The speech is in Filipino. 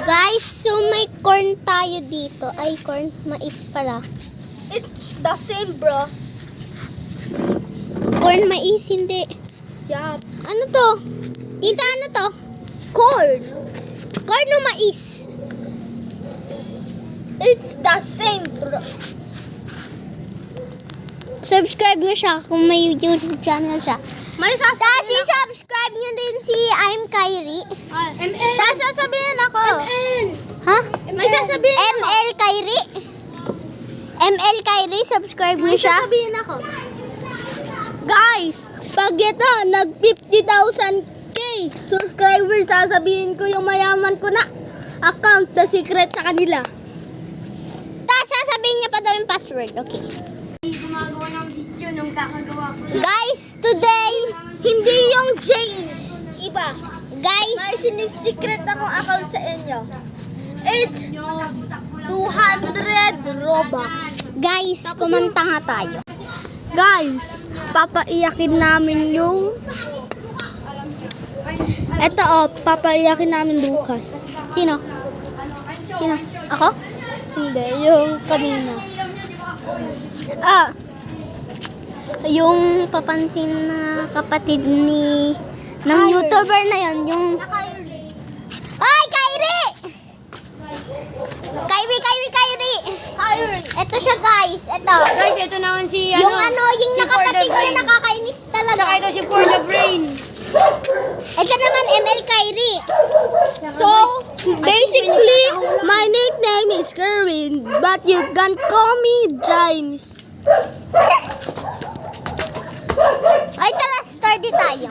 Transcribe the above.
Guys, so may corn tayo dito. Ay, corn. Mais pala. It's the same, bro. Corn, mais, hindi. Yeah. Ano to? Tita, ano to? Corn. Corn o mais? It's the same, bro. Subscribe nyo siya kung may YouTube channel siya. May Tapos sasabihin i-subscribe nyo din si I'm Kyrie. ML. May sasabihin ako. ML. Ha? May sasabihin ako. ML Kyrie? ML Kyrie, subscribe nyo May siya. sasabihin ako. Guys, pag ito, nag 50,000k subscribers, sasabihin ko yung mayaman ko na account na secret sa kanila. Tapos sasabihin niya pa daw yung password. Okay. Gumagawa ng video nung kakagawa ko. Guys, today, Hindi yung James. Iba. guys, May sinisecret akong account sa inyo. It's 200 Robux. guys, kumanta nga tayo. Guys, papaiyakin namin yung... Ito papaiyakin namin Lucas. Sino? Sino? Ako? Hindi, yung kanina. Yung papansin na kapatid ni ng YouTuber na yon, yung Ay, Kyrie! Kyrie! Ito siya, guys. Ito. Guys, ito naman si Yung yung si For the nakapatid niya Brain. nakakainis talaga. Saka ito si For the Brain. Ito naman, ML Kyrie. So, basically, my nickname is Kerwin, but you can call me James. Ay, tara, study tayo.